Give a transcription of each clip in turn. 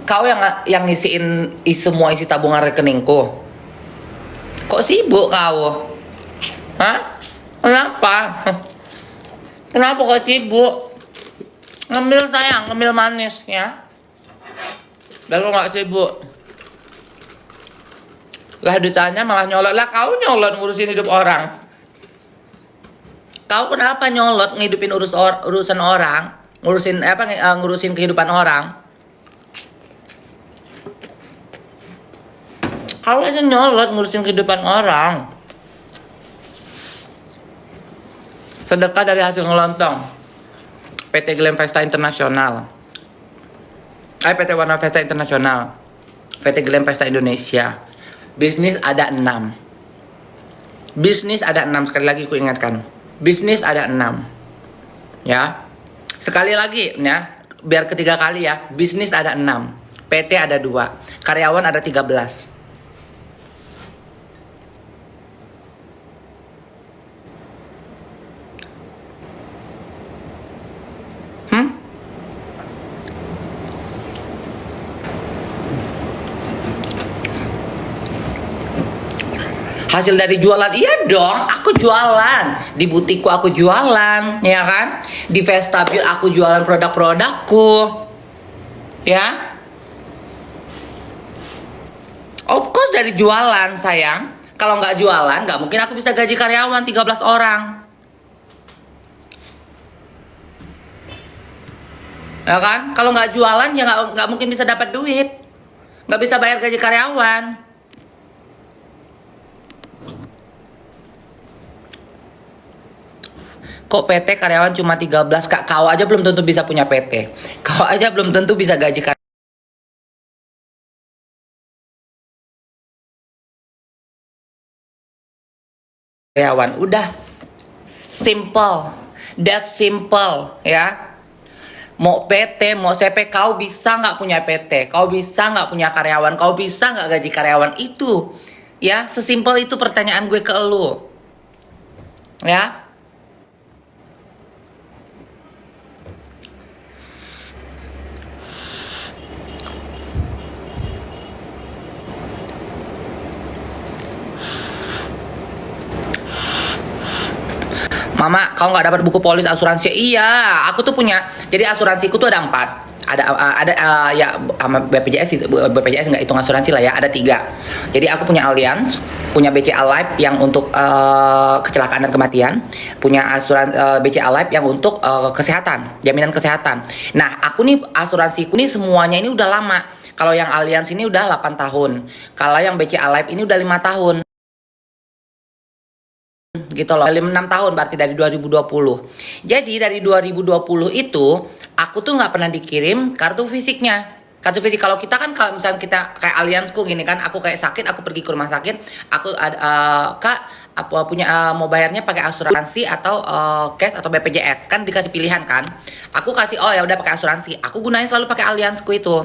Kau yang ngisiin semua isi tabungan rekeningku. Kok sibuk kau? Hah? Kenapa? Kenapa kok sibuk? Ngambil sayang, ngambil manis ya. Dan lo gak sibuk. Lah ditanya malah nyolot. Lah kau nyolot ngurusin hidup orang. Kau kenapa nyolot ngidupin urusan orang? Ngurusin kehidupan orang? Kau aja nyolot ngurusin kehidupan orang. Sedekah dari hasil ngelontong. PT Glam Vesta Internasional. PT Warna Vesta Internasional. PT Glam Vesta Indonesia. Bisnis ada 6. Bisnis ada 6. Sekali lagi ku ingatkan. Bisnis ada 6. Ya. Sekali lagi ya. Biar ketiga kali ya. Bisnis ada 6. PT ada 2. Karyawan ada 13. Hasil dari jualan, iya dong, aku jualan. Di butikku aku jualan, ya kan? Di Vestabil aku jualan produk-produkku. Ya. Of course dari jualan, sayang. Kalau nggak jualan, nggak mungkin aku bisa gaji karyawan 13 orang. Ya kan? Kalau nggak jualan, ya nggak mungkin bisa dapat duit. Nggak bisa bayar gaji karyawan. Kok PT karyawan cuma 13? Kak, kau aja belum tentu bisa punya PT. Kau aja belum tentu bisa gaji karyawan. Udah simple. That's simple ya. Mau PT, mau CP, kau bisa nggak punya PT? Kau bisa nggak punya karyawan? Kau bisa nggak gaji karyawan? Itu ya, sesimpel itu pertanyaan gue ke elu. Ya. Mama, kau nggak dapat buku polis asuransi? Iya, aku tuh punya. Jadi asuransiku tuh ada 4. Ada ya sama BPJS nggak hitung asuransi lah ya. Ada 3. Jadi aku punya Allianz, punya BCA Life yang untuk kecelakaan dan kematian, punya asuransi BCA Life yang untuk kesehatan, jaminan kesehatan. Nah, aku nih asuransiku nih semuanya ini udah lama. Kalau yang Allianz ini udah 8 tahun. Kalau yang BCA Life ini udah 5 tahun. Gitu loh, 6 tahun berarti dari 2020. Jadi dari 2020 itu aku tuh nggak pernah dikirim kartu fisiknya. Kartu fisik kalau kita kan, kalau misalnya kita kayak Allianzku gini kan, aku kayak sakit, aku pergi ke rumah sakit, aku kak apa punya mau bayarnya pakai asuransi atau cash atau BPJS, kan dikasih pilihan kan. Aku kasih oh ya udah pakai asuransi. Aku gunain selalu pakai Allianzku itu.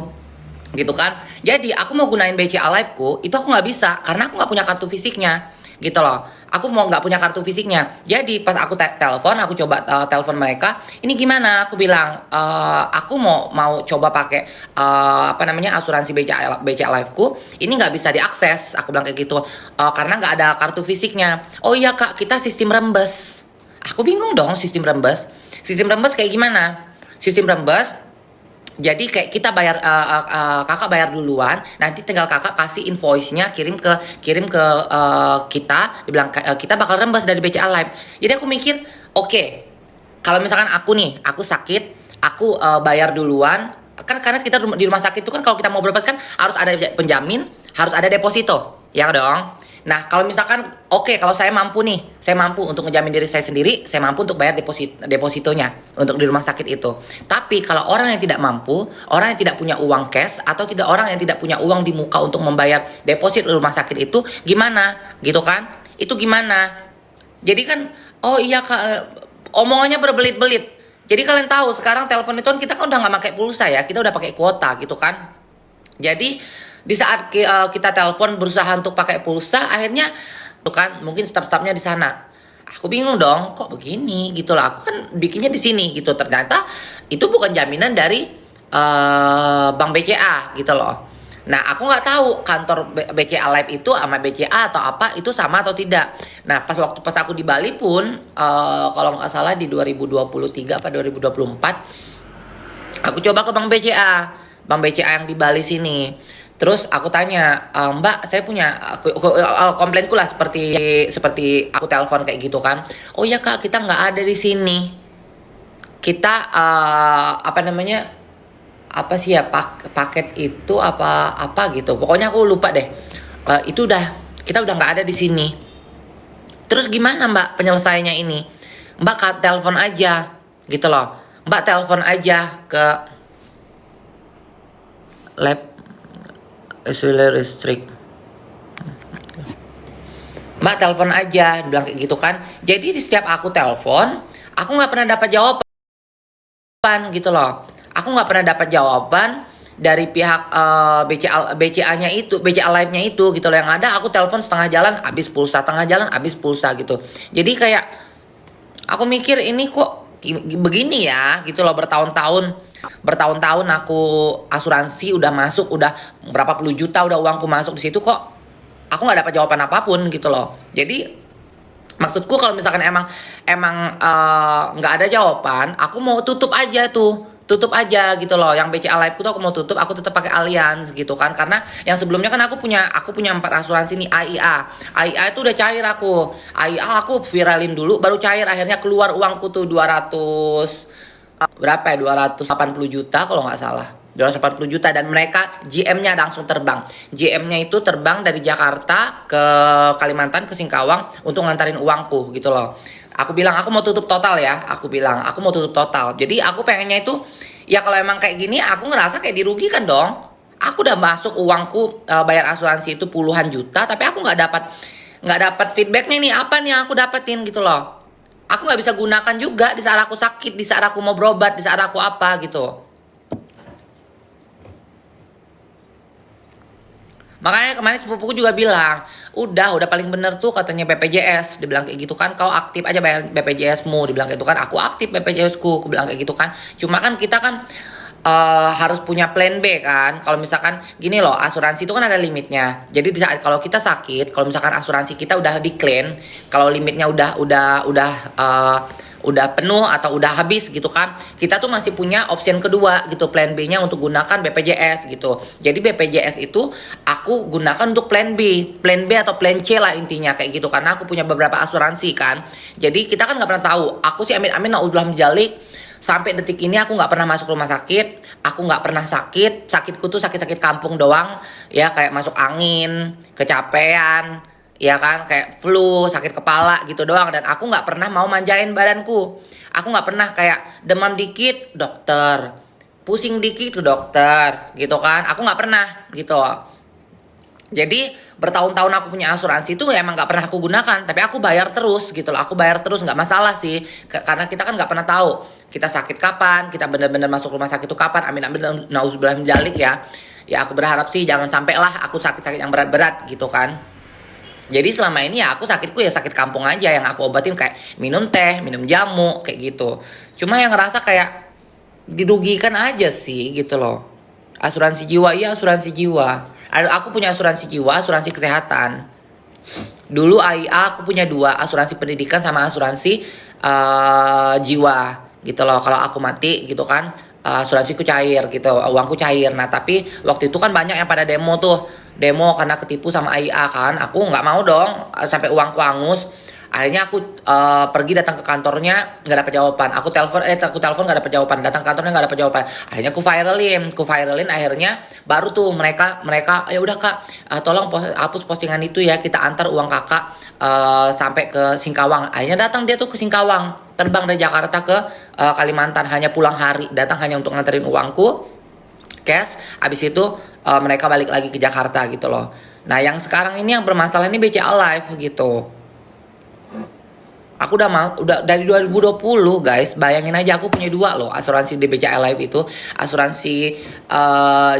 Gitu kan. Jadi aku mau gunain BCA Life-ku, itu aku nggak bisa karena aku nggak punya kartu fisiknya. Gitu loh, aku mau nggak punya kartu fisiknya. Jadi pas aku telepon, aku coba telepon mereka, ini gimana? Aku bilang aku mau coba pakai asuransi BCA Life-ku, ini nggak bisa diakses. Aku bilang kayak gitu karena nggak ada kartu fisiknya. Oh iya kak, kita sistem rembes. Aku bingung dong, sistem rembes kayak gimana? Sistem rembes, jadi kayak kita bayar kakak bayar duluan, nanti tinggal kakak kasih invoice-nya kirim ke kita, dibilang kita bakal rembes dari BCA Life. Jadi aku mikir, oke, kalau misalkan aku sakit, aku bayar duluan, kan karena kita di rumah sakit itu kan kalau kita mau berobat kan harus ada penjamin, harus ada deposito, ya dong. Nah, kalau misalkan kalau saya mampu untuk ngejamin diri saya sendiri, saya mampu untuk bayar depositonya untuk di rumah sakit itu. Tapi kalau orang yang tidak mampu, orang yang tidak punya uang cash atau orang yang tidak punya uang di muka untuk membayar deposit di rumah sakit itu, gimana? Gitu kan? Itu gimana? Jadi kan, oh iya Kak, omongannya berbelit-belit. Jadi kalian tahu sekarang telepon itu kan kita kan udah nggak pakai pulsa ya, kita udah pakai kuota gitu kan. Jadi di saat kita telepon berusaha untuk pakai pulsa, akhirnya tuh kan mungkin staf-stafnya di sana. Aku bingung dong, kok begini gitu loh. Aku kan bikinnya di sini gitu. Ternyata itu bukan jaminan dari Bank BCA gitu loh. Nah, aku nggak tahu kantor BCA Live itu sama BCA atau apa itu sama atau tidak. Nah, pas aku di Bali pun, kalau nggak salah di 2023 apa 2024, aku coba ke Bank BCA yang di Bali sini. Terus aku tanya, Mbak, saya punya komplainku lah seperti aku telepon kayak gitu kan. Oh ya Kak, kita nggak ada di sini. Kita apa namanya? Apa sih ya paket itu apa gitu. Pokoknya aku lupa deh. Itu kita udah nggak ada di sini. Terus gimana Mbak penyelesaiannya ini? Mbak telepon aja gitu loh. Mbak telepon aja ke lab restrict. Mbak telepon aja, bilang kayak gitu kan. Jadi setiap aku telepon, aku nggak pernah dapat jawaban gitu loh. Aku nggak pernah dapat jawaban dari pihak BCA-nya itu, BCA Live-nya itu gitu loh. Yang ada aku telepon setengah jalan habis pulsa, tengah jalan habis pulsa gitu. Jadi kayak aku mikir ini kok begini ya gitu loh, bertahun-tahun aku asuransi udah masuk, udah berapa puluh juta udah uangku masuk di situ, kok aku nggak dapat jawaban apapun gitu loh. Jadi maksudku kalau misalkan emang nggak ada jawaban, aku mau tutup aja gitu loh. Yang BCA Live ku tuh aku mau tutup, aku tetap pakai Allianz gitu kan. Karena yang sebelumnya kan aku punya 4 asuransi nih AIA itu udah cair aku. AIA aku viralin dulu baru cair, akhirnya keluar uangku tuh 200 berapa ya, 280 juta kalau nggak salah. 280 juta dan mereka GM-nya langsung terbang. GM-nya itu terbang dari Jakarta ke Kalimantan ke Singkawang untuk ngantarin uangku gitu loh. Aku bilang aku mau tutup total ya. Aku bilang aku mau tutup total. Jadi aku pengennya itu ya kalau emang kayak gini aku ngerasa kayak dirugikan dong. Aku udah masuk uangku bayar asuransi itu puluhan juta, tapi aku nggak dapat feedbacknya nih apa nih yang aku dapetin gitu loh. Aku nggak bisa gunakan juga di saat aku sakit, di saat aku mau berobat, di saat aku apa gitu. Makanya kemarin sepupuku juga bilang, udah paling bener tuh katanya BPJS. Dibilang kayak gitu kan, kau aktif aja bayar BPJS-mu. Dibilang kayak gitu kan, aku aktif BPJS-ku. Aku bilang kayak gitu kan. Cuma kan kita kan harus punya plan B kan. Kalau misalkan gini loh, asuransi itu kan ada limitnya. Jadi di saat kalau kita sakit, kalau misalkan asuransi kita udah di-claim, kalau limitnya udah penuh atau udah habis gitu kan, kita tuh masih punya option kedua gitu, plan B-nya untuk gunakan BPJS gitu. Jadi BPJS itu aku gunakan untuk plan B atau plan C lah intinya kayak gitu, karena aku punya beberapa asuransi kan. Jadi kita kan nggak pernah tahu. Aku sih amin naudzubillah menjalik, sampai detik ini aku nggak pernah masuk rumah sakit, aku nggak pernah sakitku tuh sakit kampung doang, ya kayak masuk angin, kecapean, ya kan, kayak flu, sakit kepala gitu doang. Dan aku nggak pernah mau manjain badanku, aku nggak pernah kayak demam dikit dokter, pusing dikit ke dokter gitu kan, aku nggak pernah gitu. Jadi bertahun-tahun aku punya asuransi itu emang nggak pernah aku gunakan, tapi aku bayar terus gitu loh. Aku bayar terus, nggak masalah sih, karena kita kan nggak pernah tahu kita sakit kapan, kita bener-bener masuk rumah sakit itu kapan. Amin nauzubillah menjalik ya. Ya aku berharap sih jangan sampai lah aku sakit-sakit yang berat-berat gitu kan. Jadi selama ini ya aku sakitku ya sakit kampung aja, yang aku obatin kayak minum teh, minum jamu kayak gitu. Cuma yang ngerasa kayak dirugikan aja sih gitu loh. Asuransi jiwa, iya asuransi jiwa. Aku punya asuransi jiwa, asuransi kesehatan. Dulu AIA aku punya 2, asuransi pendidikan sama asuransi jiwa gitu loh. Kalau aku mati gitu kan, asuransiku cair gitu, uangku cair. Nah tapi waktu itu kan banyak yang pada demo karena ketipu sama AIA kan. Aku nggak mau dong sampai uangku angus. Akhirnya aku pergi datang ke kantornya, nggak dapat jawaban. Aku telepon nggak dapat jawaban. Datang ke kantornya nggak dapat jawaban. Akhirnya aku viralin. Akhirnya baru tuh mereka ya udah Kak, tolong hapus postingan itu ya. Kita antar uang kakak sampai ke Singkawang. Akhirnya datang dia tuh ke Singkawang, terbang dari Jakarta ke Kalimantan. Hanya pulang hari, datang hanya untuk nganterin uangku cash. Abis itu mereka balik lagi ke Jakarta gitu loh. Nah yang sekarang ini yang bermasalah ini BCA Live gitu. Aku udah dari 2020 guys, bayangin aja aku punya 2 loh asuransi di BCA Live itu, asuransi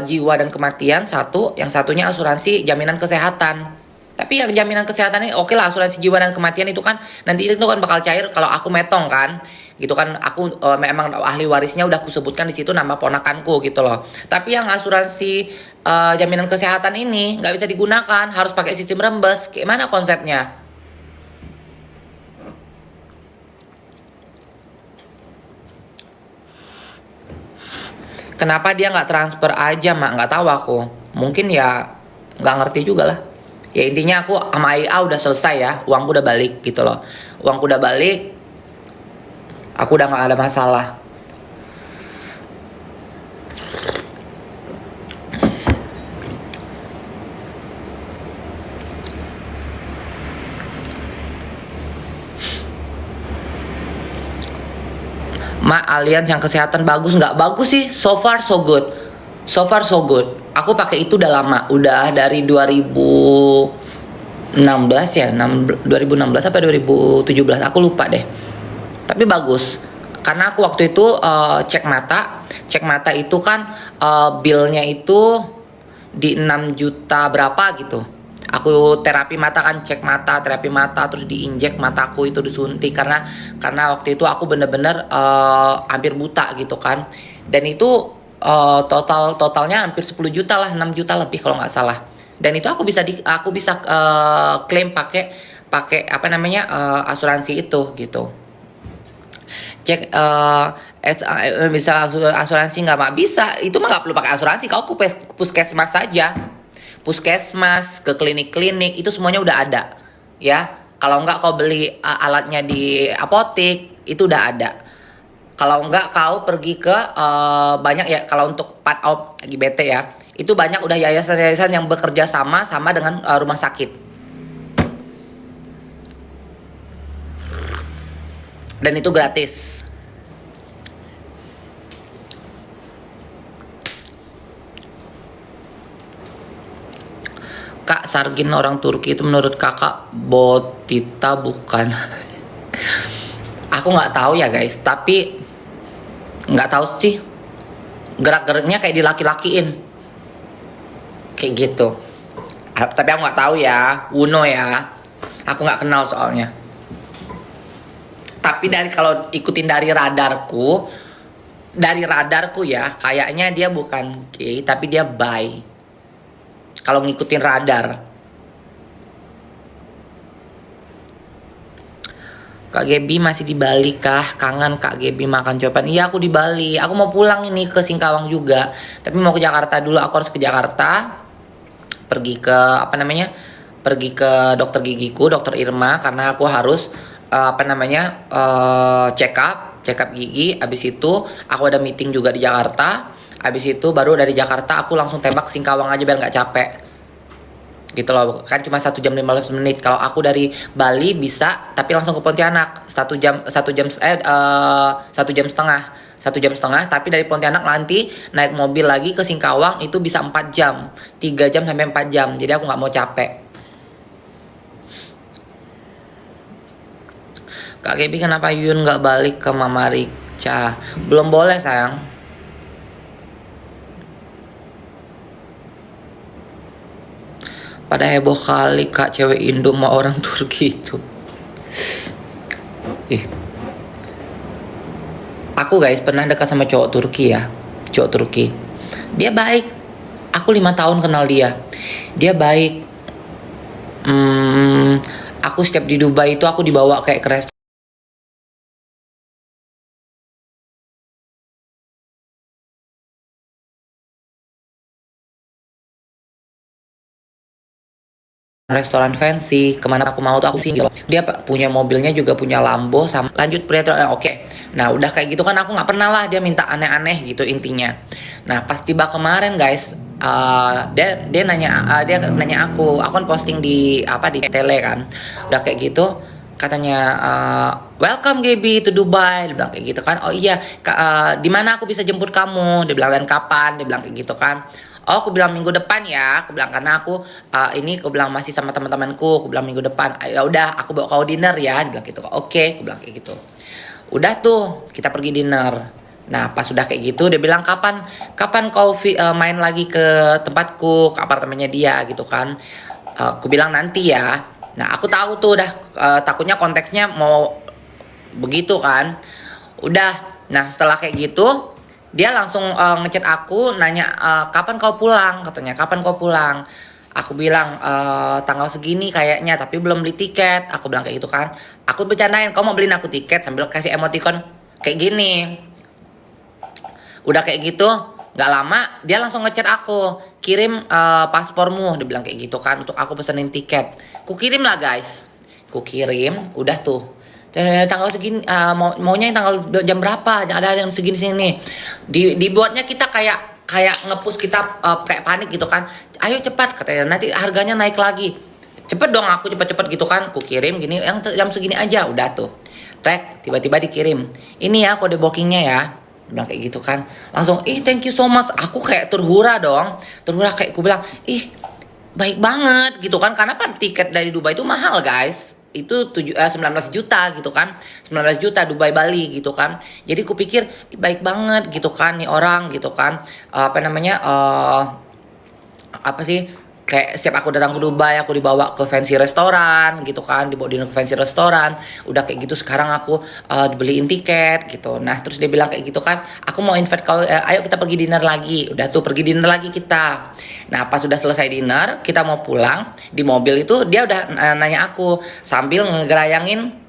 jiwa dan kematian satu, yang satunya asuransi jaminan kesehatan. Tapi yang jaminan kesehatan ini oke lah, asuransi jiwa dan kematian itu kan nanti itu kan bakal cair kalau aku metong kan. gitu kan. Aku memang ahli warisnya udah aku sebutkan di situ nama ponakanku gitu loh. Tapi yang asuransi jaminan kesehatan ini nggak bisa digunakan, harus pakai sistem rembes. Gimana konsepnya? Kenapa dia nggak transfer aja, Mak? Nggak tahu aku. Mungkin ya nggak ngerti juga lah. Ya intinya aku sama IA udah selesai ya, uangku udah balik gitu loh. Uangku udah balik, aku udah nggak ada masalah. Ma, Allianz yang kesehatan bagus nggak? Bagus sih, so far so good. So far so good. Aku pakai itu udah lama, udah dari 2016 ya, 2016 apa 2017, aku lupa deh. Tapi bagus. Karena aku waktu itu cek mata itu kan billnya itu di 6 juta berapa gitu. Aku terapi mata kan, cek mata, terapi mata, terus diinjek mataku itu disuntik karena waktu itu aku bener-bener hampir buta gitu kan. Dan itu totalnya hampir 10 juta lah, 6 juta lebih kalau nggak salah. Dan itu aku bisa klaim pakai apa namanya asuransi itu gitu. Cek bisa asuransi nggak, Mak? Bisa, itu mah nggak perlu pakai asuransi, kau ke puskesmas saja. Puskesmas, ke klinik-klinik, itu semuanya udah ada ya. Kalau enggak kau beli alatnya di apotek, itu udah ada. Kalau enggak kau pergi ke banyak ya, kalau untuk part of lagi bete ya, itu banyak udah yayasan-yayasan yang bekerja sama dengan rumah sakit. Dan itu gratis. Kak, Sargin orang Turki itu menurut kakak Botita bukan? Aku nggak tahu ya guys, tapi nggak tahu sih, gerak-geriknya kayak dilaki-lakiin kayak gitu. Tapi aku nggak tahu ya, Uno ya, aku nggak kenal soalnya. Tapi kalau ikutin dari radarku ya, kayaknya dia bukan gay, tapi dia bi. Kalau ngikutin radar. Kak Gebi masih di Bali kah? Kangen Kak Gebi makan copan. Iya, aku di Bali. Aku mau pulang ini ke Singkawang juga. Tapi mau ke Jakarta dulu. Aku harus ke Jakarta. Pergi ke apa namanya? Pergi ke dokter gigiku, dokter Irma, karena aku harus check up gigi. Abis itu aku ada meeting juga di Jakarta. Habis itu baru dari Jakarta aku langsung tembak ke Singkawang aja biar nggak capek. Gitu loh, kan cuma 1 jam 15 menit. Kalau aku dari Bali bisa, tapi langsung ke Pontianak 1 jam 1 jam setengah. Tapi dari Pontianak nanti naik mobil lagi ke Singkawang itu bisa 4 jam, 3 jam sampai 4 jam. Jadi aku nggak mau capek. Kak Gebi, kenapa Yun nggak balik ke Mama Rica? Belum boleh sayang. Pada heboh kali Kak, cewek Indo sama orang Turki itu. Aku guys pernah dekat sama cowok Turki ya. Cowok Turki. Dia baik. Aku 5 tahun kenal dia. Dia baik. Aku setiap di Dubai itu aku dibawa kayak ke restoran fancy, kemana aku mau tuh aku singgah. Dia punya mobilnya juga punya Lambo sama lanjut pria oke. Nah udah kayak gitu kan aku nggak pernah lah dia minta aneh-aneh gitu intinya. Nah pas tiba kemarin guys, dia nanya aku kan posting di tele kan, udah kayak gitu katanya welcome Gaby to Dubai, dia bilang kayak gitu kan. Oh iya, di mana aku bisa jemput kamu? Dia bilang dan kapan? Dia bilang kayak gitu kan. Oh, aku bilang minggu depan ya. Aku bilang karena aku aku bilang masih sama teman-temanku. Aku bilang minggu depan. Ya udah, aku bawa kau dinner ya. Dia bilang gitu. Oke, aku bilang kayak gitu. Udah tuh, kita pergi dinner. Nah, pas sudah kayak gitu dia bilang kapan kau main lagi ke tempatku, ke apartemennya dia gitu kan. Aku bilang nanti ya. Nah, aku tahu tuh udah takutnya konteksnya mau begitu kan. Udah, nah setelah kayak gitu, dia langsung ngechat aku, nanya kapan kau pulang, katanya kapan kau pulang. Aku bilang tanggal segini kayaknya, tapi belum beli tiket. Aku bilang kayak gitu kan. Aku bercandain, kau mau beliin aku tiket sambil kasih emoticon kayak gini. Udah kayak gitu, nggak lama dia langsung ngechat aku, kirim paspormu, dia bilang kayak gitu kan, untuk aku pesenin tiket. Ku kirim lah guys, ku kirim, udah tuh. Tanggal segini, maunya yang tanggal jam berapa? Ada yang segini sini. Dibuatnya kita kayak kayak ngepush kita kayak panik gitu kan. Ayo cepat katanya, nanti harganya naik lagi. Cepet dong aku cepet-cepet gitu kan. Ku kirim gini, yang jam segini aja, udah tuh. Trek, tiba-tiba dikirim. Ini ya kode bookingnya ya, bilang kayak gitu kan. Langsung thank you so much, aku kayak terhura dong, terhura, kayak aku bilang baik banget gitu kan, karena kan tiket dari Dubai itu mahal guys, itu 19 juta gitu kan, 19 juta Dubai Bali gitu kan. Jadi aku pikir baik banget gitu kan nih orang gitu kan. Apa namanya apa sih, kayak setiap aku datang ke Dubai aku dibawa ke fancy restoran gitu kan, dibawa dinner ke fancy restoran. Udah kayak gitu sekarang aku dibeliin tiket gitu. Nah terus dia bilang kayak gitu kan, aku mau invite kau, ayo kita pergi dinner lagi. Udah tuh pergi dinner lagi kita. Nah pas sudah selesai dinner kita mau pulang, di mobil itu dia udah nanya aku sambil ngegerayangin.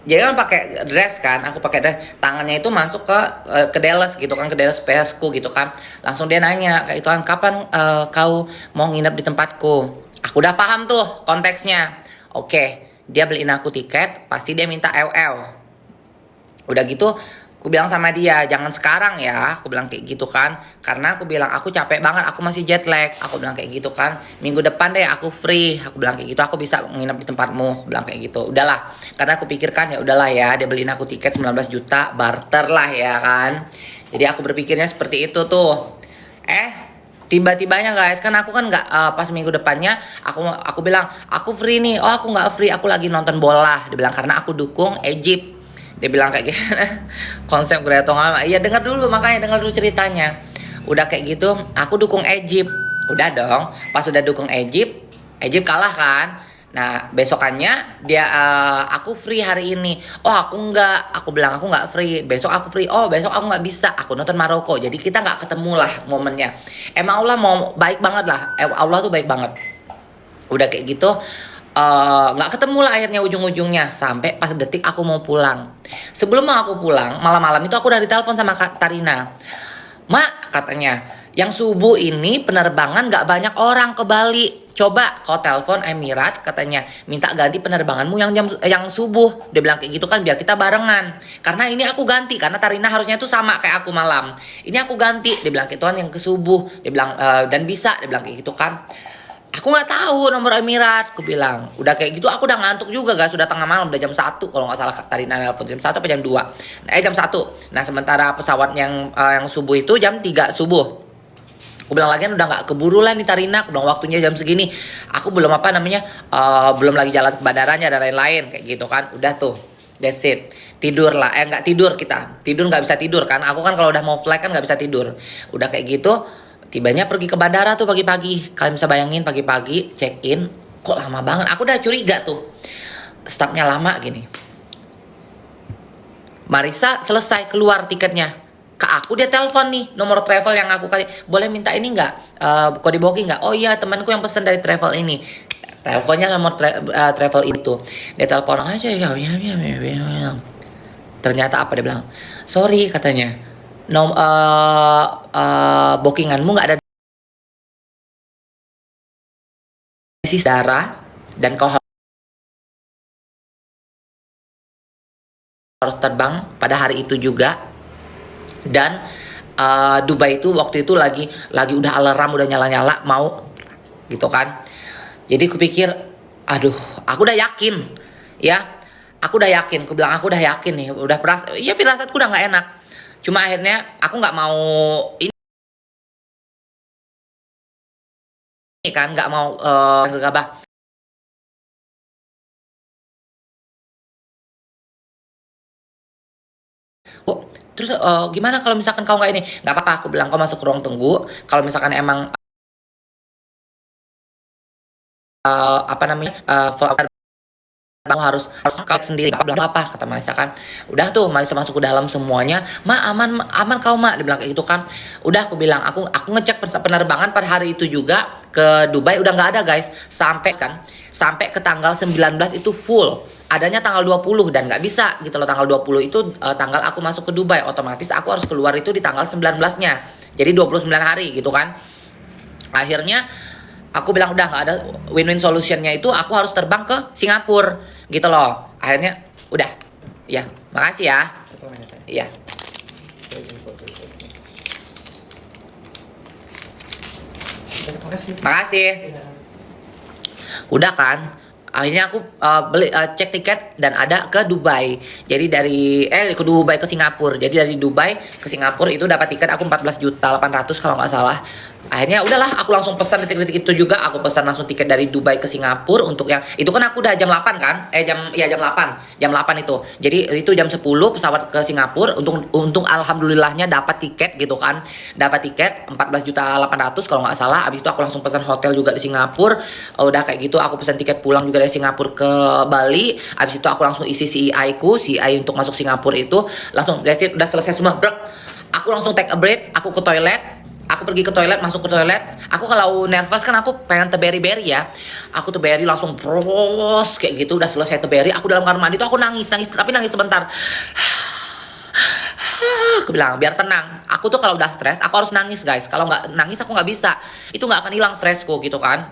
Jadi kan pakai dress kan, aku pakai dress, tangannya itu masuk ke Dallas gitu kan, ke Dallas PS ku gitu kan. Langsung dia nanya kayak itu kan, kapan kau mau nginep di tempatku. Aku udah paham tuh konteksnya. Oke, dia beliin aku tiket, pasti dia minta LL. Udah gitu aku bilang sama dia, jangan sekarang ya, aku bilang kayak gitu kan. Karena aku bilang aku capek banget, aku masih jet lag. Aku bilang kayak gitu kan, minggu depan deh aku free, aku bilang kayak gitu, aku bisa nginep di tempatmu, aku bilang kayak gitu. Udahlah, karena aku pikirkan ya udahlah ya, dia beliin aku tiket 19 juta, barter lah ya kan. Jadi aku berpikirnya seperti itu tuh. Tiba-tibanya guys, kan aku kan nggak, pas minggu depannya aku bilang aku free nih. Oh aku nggak free, aku lagi nonton bola, dia bilang, karena aku dukung Egypt. Dia bilang kayak gitu. Konsep Gretonga, iya dengar dulu, makanya dengar dulu ceritanya. Udah kayak gitu aku dukung Egypt. Udah dong, pas udah dukung Egypt, Egypt kalah kan. Nah besokannya dia, aku free hari ini. Oh aku nggak, aku bilang aku nggak free, besok aku free. Oh besok aku nggak bisa, aku nonton Maroko. Jadi kita nggak ketemu lah momennya. Emang Allah mau baik banget lah, Allah tuh baik banget. Udah kayak gitu nggak ketemu lah akhirnya ujung-ujungnya, sampai pas detik aku mau pulang. Sebelum mau aku pulang malam-malam itu aku udah ditelepon sama Kak Tarina. Mak katanya, yang subuh ini penerbangan nggak banyak orang ke Bali. Coba kau telepon Emirat katanya, minta ganti penerbanganmu yang subuh. Dia bilang kayak gitu kan, biar kita barengan. Karena ini aku ganti, karena Tarina harusnya tuh sama kayak aku malam. Ini aku ganti, dia bilang kayak tuan yang ke subuh. Dia bilang dan bisa, dia bilang kayak gitu kan. Aku nggak tahu nomor Emirat, aku bilang. Udah kayak gitu aku udah ngantuk juga guys, sudah tengah malam, udah jam 1 kalau nggak salah Kak Tarina nelpon, jam 1 atau jam 2. Jam 1. Nah, sementara pesawat yang subuh itu jam 3 subuh. Aku bilang lagi udah nggak keburu lah nih Tarina, aku bilang waktunya jam segini. Aku belum apa namanya, belum lagi jalan ke bandaranya dan lain-lain kayak gitu kan. Udah tuh, that's it. Tidur lah, nggak tidur kita. Tidur nggak bisa tidur kan. Aku kan kalau udah mau flight kan nggak bisa tidur. Udah kayak gitu, tibanya pergi ke bandara tuh pagi-pagi. Kalian bisa bayangin pagi-pagi check in, kok lama banget. Aku udah curiga tuh, stafnya lama gini. Marisa selesai keluar tiketnya, ke aku dia telepon nih nomor travel yang aku kasih, boleh minta ini nggak, kode booking nggak. Oh iya temanku yang pesen dari travel ini. Teleponnya nomor travel itu, dia telepon aja ya, ya. Ternyata apa dia bilang, sorry katanya, bookinganmu nggak ada isi darah, dan kau harus terbang pada hari itu juga. Dan Dubai itu waktu itu lagi udah alarm udah nyala-nyala mau gitu kan. Jadi kupikir aduh, aku udah yakin ya, aku udah yakin, aku bilang aku udah yakin nih, udah ya firasatku udah nggak enak. Cuma akhirnya aku nggak mau ini kan, nggak mau gegabah. Oh, terus gimana kalau misalkan kau nggak ini? Nggak apa-apa, aku bilang kau masuk ke ruang tunggu. Kalau misalkan emang apa namanya, kamu harus kau sendiri. Apa bilang apa kata Marisa kan. Udah tuh Marisa masuk ke dalam semuanya. Aman aman kau dia bilang kayak gitu kan. Udah aku bilang aku ngecek penerbangan pada hari itu juga ke Dubai udah nggak ada guys. Sampai ke tanggal 19 itu full. Adanya tanggal 20 dan nggak bisa gitu loh, tanggal 20 itu tanggal aku masuk ke Dubai, otomatis aku harus keluar itu di tanggal 19-nya. Jadi 29 hari gitu kan. Akhirnya aku bilang udah nggak ada win-win solutionnya, itu aku harus terbang ke Singapura gitu loh. Akhirnya udah, ya makasih ya. Iya. Makasih. Udah kan. Akhirnya aku beli cek tiket dan ada ke Dubai. Jadi ke Dubai ke Singapura. Jadi dari Dubai ke Singapura itu dapat tiket aku 14.800.000 kalau nggak salah. Akhirnya udahlah aku langsung pesan detik-detik itu juga, aku pesan langsung tiket dari Dubai ke Singapura untuk yang itu kan aku udah jam 8 kan? Jam 8 itu. Jadi itu jam 10 pesawat ke Singapura, untung alhamdulillahnya dapat tiket gitu kan. Dapat tiket 14.800.000 kalau nggak salah. Habis itu aku langsung pesan hotel juga di Singapura. Udah kayak gitu aku pesan tiket pulang juga dari Singapura ke Bali. Habis itu aku langsung isi CI untuk masuk Singapura itu langsung udah selesai semua. Aku langsung take a break, aku ke toilet. Aku pergi ke toilet, masuk ke toilet. Aku kalau nervous kan aku pengen teberi-beri ya. Aku teberi langsung pros kayak gitu. Udah selesai teberi, aku dalam kamar mandi tuh aku nangis tapi nangis sebentar. Aku bilang biar tenang. Aku tuh kalau udah stres aku harus nangis guys. Kalau nggak nangis aku nggak bisa. Itu nggak akan hilang stresku gitu kan.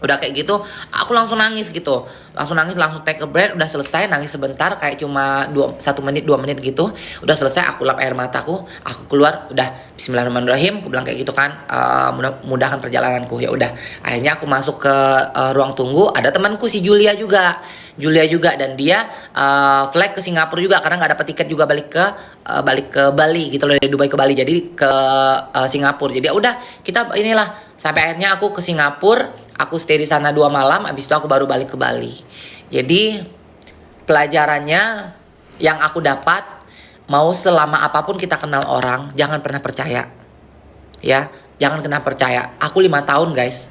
Udah kayak gitu, aku langsung nangis gitu. Langsung take a break, udah selesai, nangis sebentar, kayak cuma 1 menit, 2 menit gitu. Udah selesai, aku lap air mataku, aku keluar, udah bismillahirrahmanirrahim, aku bilang kayak gitu kan, mudahkan perjalananku. Ya udah, akhirnya aku masuk ke ruang tunggu, ada temanku si Julia juga dan dia flight ke Singapura juga karena nggak dapat tiket juga balik ke Bali gitu loh, dari Dubai ke Bali, jadi ke Singapura. Jadi udah kita inilah sampai akhirnya aku ke Singapura, aku stay di sana 2 malam, habis itu aku baru balik ke Bali. Jadi pelajarannya yang aku dapat, mau selama apapun kita kenal orang, jangan pernah percaya. Ya, jangan pernah percaya. Aku 5 tahun guys.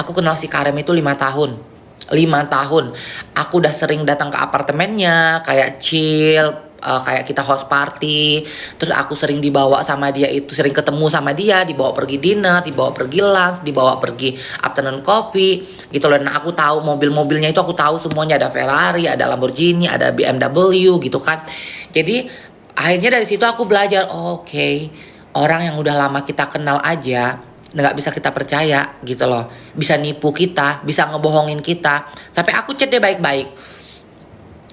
Aku kenal si Karem itu 5 tahun. 5 tahun. Aku udah sering datang ke apartemennya, kayak chill, kayak kita host party. Terus aku sering dibawa sama dia itu, sering ketemu sama dia, dibawa pergi dinner, dibawa pergi lunch, dibawa pergi afternoon coffee gitu loh. Nah aku tahu mobil-mobilnya itu, aku tahu semuanya, ada Ferrari, ada Lamborghini, ada BMW gitu kan. Jadi akhirnya dari situ aku belajar, oke, orang yang udah lama kita kenal aja nggak bisa kita percaya gitu loh, bisa nipu kita, bisa ngebohongin kita. Sampai aku chat dia baik-baik,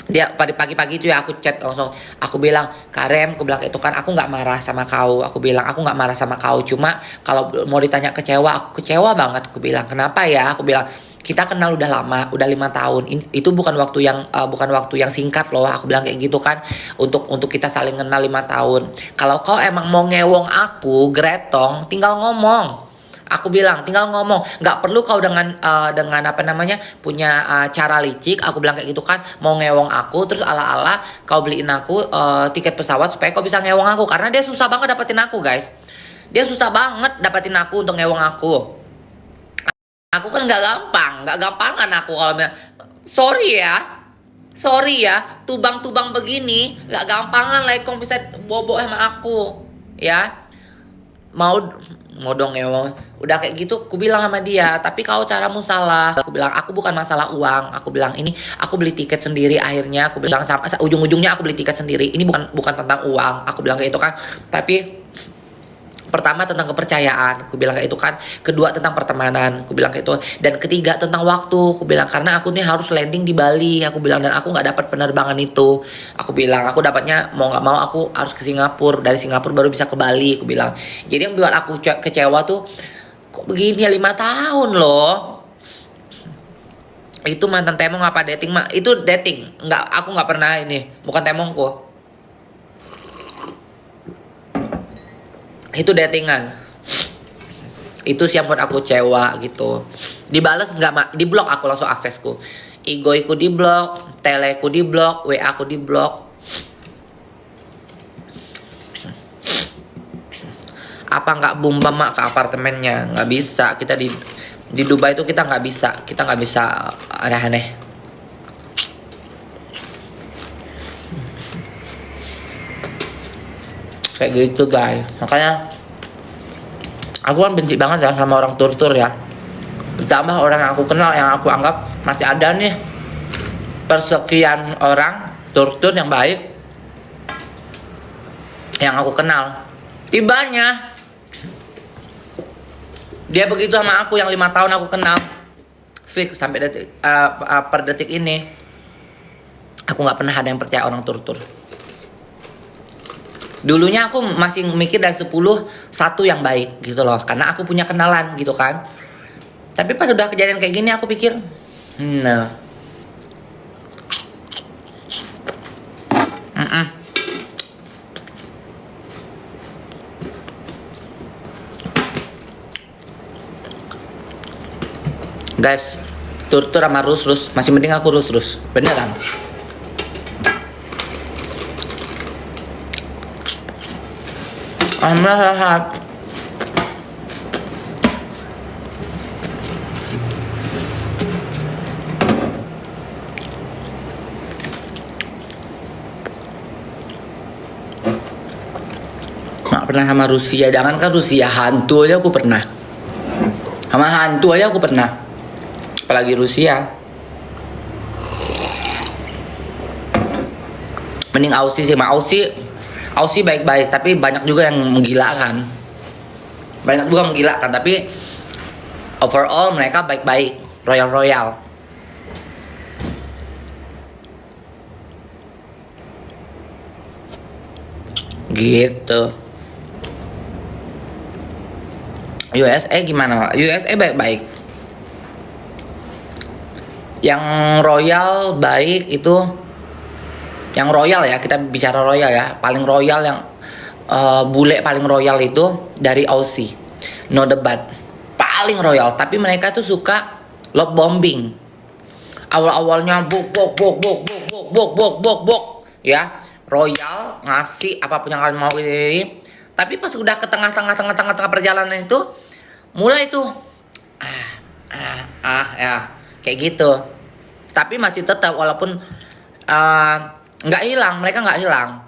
dia pagi-pagi itu ya aku chat langsung, aku bilang, Karem, aku bilang itu kan aku nggak marah sama kau, aku bilang aku nggak marah sama kau, cuma kalau mau ditanya kecewa, aku kecewa banget. Aku bilang kenapa ya, aku bilang kita kenal udah lama, udah 5 tahun. Itu bukan waktu yang singkat loh. Aku bilang kayak gitu kan. Untuk kita saling kenal 5 tahun. Kalau kau emang mau ngewong aku, Gretong, tinggal ngomong. Aku bilang tinggal ngomong, nggak perlu kau dengan apa namanya punya cara licik. Aku bilang kayak gitu kan, mau ngewong aku terus ala-ala kau beliin aku tiket pesawat supaya kau bisa ngewong aku, karena dia susah banget dapetin aku guys. Dia susah banget dapetin aku untuk ngewong aku. Aku kan nggak gampangan aku kalau sorry ya, tubang begini nggak gampangan lah kau bisa bobo sama aku ya. Mau dong ya, udah kayak gitu aku bilang sama dia, tapi kau caramu salah. Aku bilang aku bukan masalah uang, aku bilang ini aku beli tiket sendiri. Akhirnya aku bilang sama ujung-ujungnya aku beli tiket sendiri, ini bukan tentang uang, aku bilang kayak itu kan. Tapi pertama tentang kepercayaan, aku bilang kayak itu kan. Kedua tentang pertemanan, aku bilang kayak itu. Dan ketiga tentang waktu, aku bilang karena aku nih harus landing di Bali, aku bilang, dan aku nggak dapat penerbangan itu. Aku bilang aku dapatnya mau nggak mau aku harus ke Singapura, dari Singapura baru bisa ke Bali, aku bilang. Jadi yang buat aku kecewa tuh, kok begini ya, 5 tahun loh. Itu mantan temong apa dating mah? Itu dating, aku nggak pernah ini, bukan temongku. Itu datingan. Itu sih yang buat aku kecewa gitu. Dibales nggak, di blok aku langsung aksesku. Igoiku di blok, teleku di blok, WA aku di blok. Apa nggak bumbam mak ke apartemennya? Nggak bisa. Kita di Dubai itu kita nggak bisa aneh-aneh. Kayak gitu guys. Makanya aku kan benci banget ya sama orang tur-tur ya. Ditambah orang yang aku kenal, yang aku anggap masih ada nih persekian orang tur-tur yang baik yang aku kenal. Tibanya dia begitu sama aku yang 5 tahun aku kenal. Fix sampai detik per detik ini aku nggak pernah ada yang percaya orang tur-tur. Dulunya aku masih mikir dari 10 satu yang baik gitu loh, karena aku punya kenalan gitu kan. Tapi pas udah kejadian kayak gini aku pikir nah guys, tur-tur sama rus-rus masih mending aku rus-rus, beneran. Alhamdulillah. Nggak pernah sama Rusia, jangankan Rusia, hantu aja aku pernah. Sama hantu aja aku pernah, apalagi Rusia. Mending Aussie sih, mah Aussie baik-baik, tapi banyak juga yang menggilakkan. Banyak juga menggilakkan, tapi overall mereka baik-baik, royal. Gitu. USA gimana? USA baik-baik. Yang royal baik itu, yang royal ya, kita bicara royal ya, paling royal yang bule paling royal itu dari Aussie, no debat, paling royal. Tapi mereka tuh suka love bombing. Awalnya bok ya, royal ngasih apapun yang kalian mau ini. Tapi pas udah ke tengah perjalanan itu mulai tuh ya kayak gitu. Tapi masih tetap walaupun nggak hilang, mereka nggak hilang,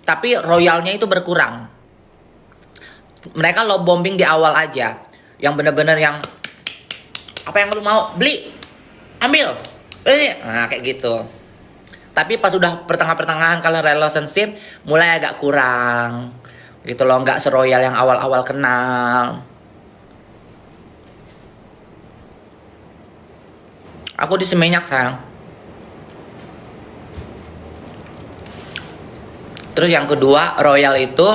tapi royalnya itu berkurang. Mereka love bombing di awal aja, yang bener-bener yang apa yang lu mau beli, ambil, beli, nah kayak gitu. Tapi pas udah pertengahan kalian relationship mulai agak kurang, gitu loh, nggak seroyal yang awal-awal kenal. Aku di Seminyak sayang. Terus yang kedua royal itu,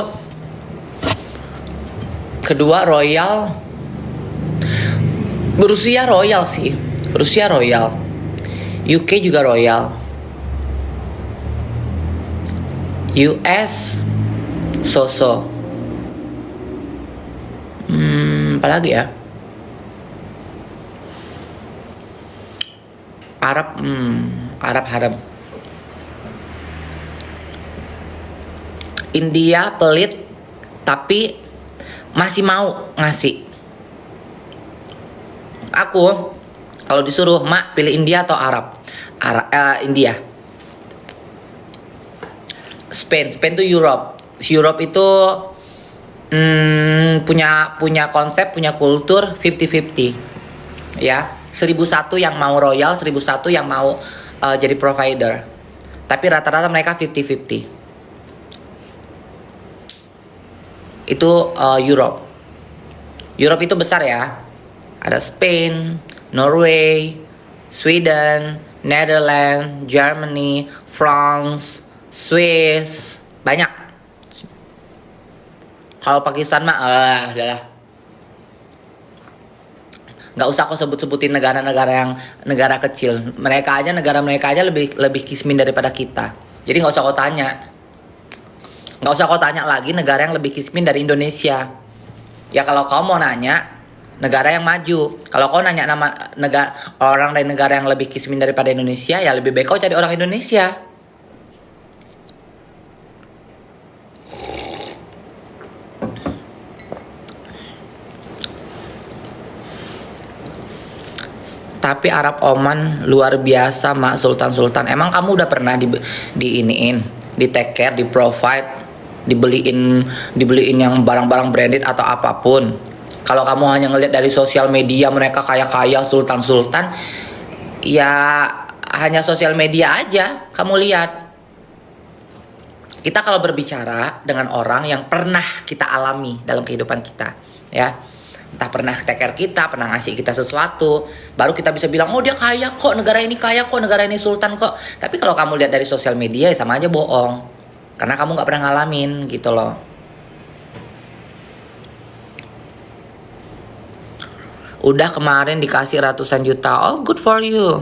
Rusia royal sih, Rusia royal, UK juga royal, US so-so. Apalagi ya, Arab. India pelit tapi masih mau ngasih. Aku kalau disuruh mak pilih India atau Arab, India. Spain tuh Europe itu punya konsep, punya kultur 50-50 ya. 1001 yang mau royal, 1001 yang mau jadi provider. Tapi rata-rata mereka 50-50. Itu Europe itu besar ya. Ada Spain, Norway, Sweden, Netherlands, Germany, France, Swiss, banyak. Kalau Pakistan mah udahlah, nggak usah kau sebutin negara kecil. Negara mereka aja lebih kismin daripada kita. Jadi nggak usah kau tanya lagi negara yang lebih kismin dari Indonesia. Ya kalau kau mau nanya negara yang maju, kalau kau nanya nama orang dari negara yang lebih kismin daripada Indonesia, ya lebih baik kau cari orang Indonesia. Tapi Arab Oman luar biasa, Mak Sultan. Emang kamu udah pernah di take care, di provide dibeliin yang barang-barang branded atau apapun. Kalau kamu hanya ngelihat dari sosial media mereka kaya-kaya, sultan-sultan, ya hanya sosial media aja kamu lihat. Kita kalau berbicara dengan orang yang pernah kita alami dalam kehidupan kita, ya, entah pernah take care kita, pernah ngasih kita sesuatu, baru kita bisa bilang, oh dia kaya kok, negara ini kaya kok, negara ini sultan kok. Tapi kalau kamu lihat dari sosial media, ya sama aja bohong, karena kamu nggak pernah ngalamin gitu loh. Udah kemarin dikasih ratusan juta, oh good for you.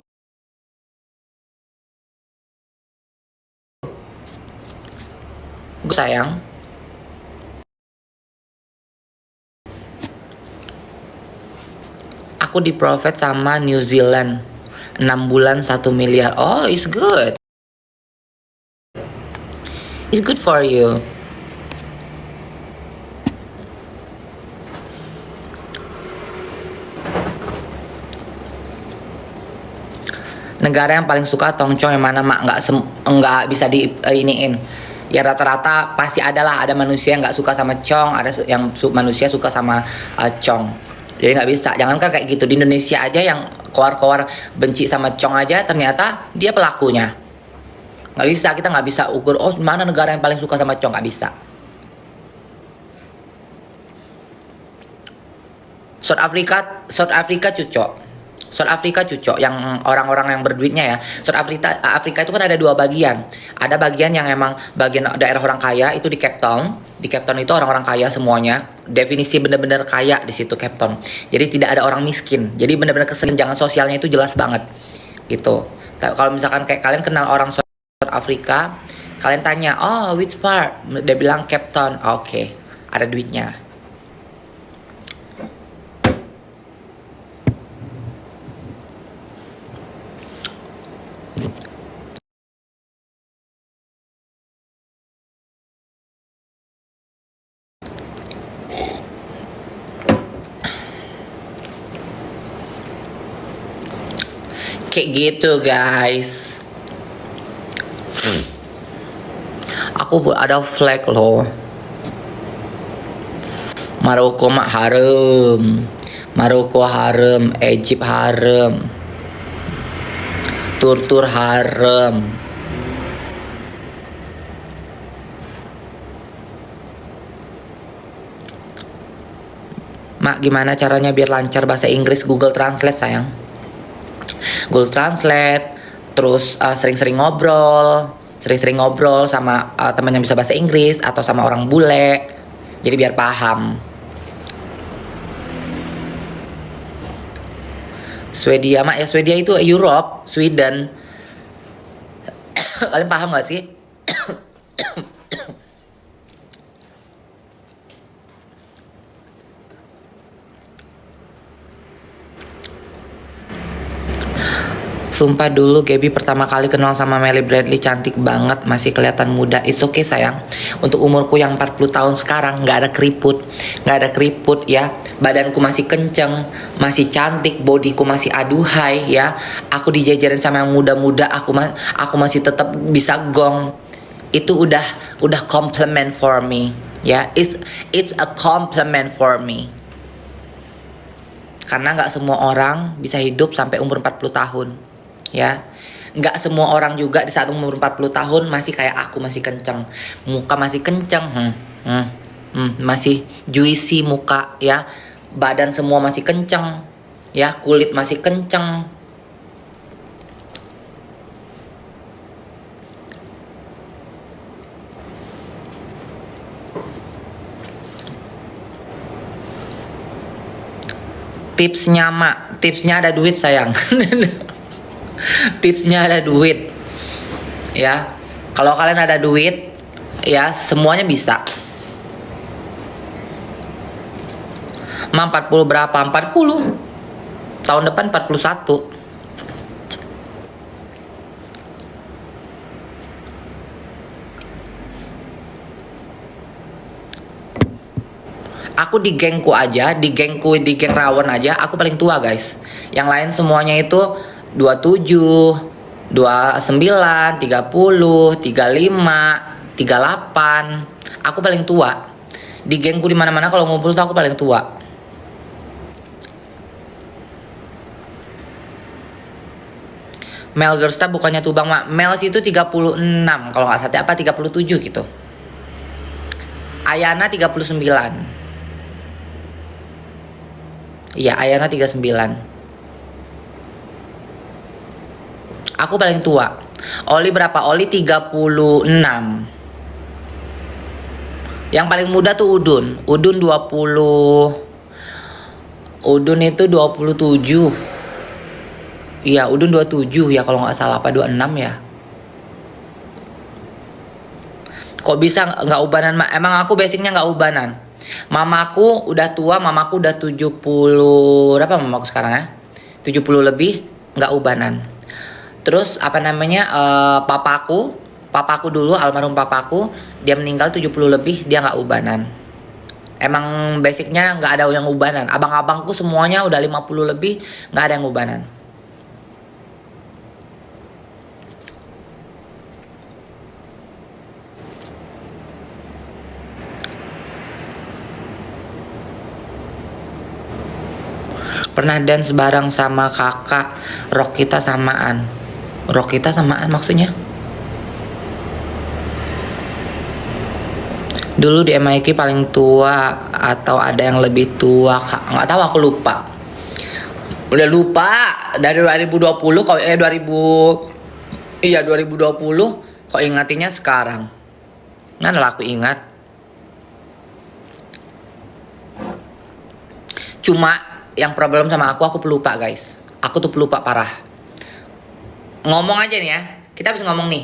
Sayang, aku di profit sama New Zealand 6 bulan 1 miliar. Oh, it's good. It's good for you. Negara yang paling suka tongcong yang mana, mak? Nggak bisa di iniin. Ya rata-rata pasti ada manusia yang nggak suka sama cong, ada yang manusia suka sama cong. Jadi nggak bisa. Jangankan kayak gitu, di Indonesia aja yang koar-koar benci sama cong aja ternyata dia pelakunya. Nggak bisa, kita nggak bisa ukur, oh mana negara yang paling suka sama cong, nggak bisa. South Africa cucok. South Africa cucok, yang orang-orang yang berduitnya ya. South Africa itu kan ada 2 bagian. Ada bagian yang emang bagian daerah orang kaya, itu di Cape Town. Di Cape Town itu orang-orang kaya semuanya. Definisi bener-bener kaya di situ Cape Town. Jadi tidak ada orang miskin. Jadi bener-bener kesenjangan sosialnya itu jelas banget. Gitu. Kalau misalkan kayak kalian kenal orang South Africa, kalian tanya, oh which part? Dia bilang Cape Town. Oke, ada duitnya. Kayak gitu guys. Aku ada flag loh. Maroko mak harem, Maroko harem, Egypt harem, Tur harem. Mak, gimana caranya biar lancar bahasa Inggris? Google Translate sayang. Google Translate, terus sering-sering ngobrol sama teman yang bisa bahasa Inggris atau sama orang bule, jadi biar paham. Swedia mak, ya Swedia itu Europe, Sweden. Kalian paham gak sih? Sumpah dulu Gaby pertama kali kenal sama Melly Bradley cantik banget, masih kelihatan muda. It's okay sayang. Untuk umurku yang 40 tahun sekarang nggak ada keriput ya. Badanku masih kenceng, masih cantik, bodiku masih aduhai ya. Aku dijajarin sama yang muda-muda, aku masih tetap bisa gong. Itu udah compliment for me ya. It's a compliment for me. Karena nggak semua orang bisa hidup sampai umur 40 tahun. Ya, nggak semua orang juga di saat umur 40 tahun masih kayak aku, masih kenceng, muka masih kenceng, masih juicy muka ya, badan semua masih kenceng ya, kulit masih kenceng. Tipsnya mak, tipsnya ada duit sayang. Tipsnya ada duit ya. Kalau kalian ada duit ya, semuanya bisa. Ma 40 berapa? 40 tahun depan 41. Aku di gengku aja, di geng Rawon aja, aku paling tua guys. Yang lain semuanya itu 27, 29, 30, 35, 38. Aku paling tua. Di gengku di mana-mana kalau ngumpul tuh aku paling tua. Mel Gersta bukannya Tubang, Mak. Mel itu 36 kalau nggak salah, apa 37 gitu. Ayana 39. Iya, Ayana 39. Aku paling tua. Oli berapa? Oli 36. Yang paling muda tuh Udun. Udun 20. Udun itu 27. Iya, Udun 27 ya kalau nggak salah, apa 26 ya. Kok bisa nggak ubanan, Mak? Emang aku basicnya nggak ubanan. Mamaku udah tua, mamaku udah 70. Berapa mamaku sekarang ya? 70 lebih, nggak ubanan. Terus apa namanya, papaku dulu, almarhum papaku, dia meninggal 70 lebih, dia nggak ubanan. Emang basicnya nggak ada yang ubanan. Abang-abangku semuanya udah 50 lebih, nggak ada yang ubanan. Pernah dance bareng sama kakak, rock kita samaan. Rock kita samaan maksudnya? Dulu di MIK paling tua atau ada yang lebih tua, Kak? Nggak tahu, aku lupa. Udah lupa dari 2020 kok 2020 kok ingatinnya sekarang. Mana lah aku ingat. Cuma yang problem sama aku pelupa, guys. Aku tuh pelupa parah. Ngomong aja nih ya, kita bisa ngomong nih.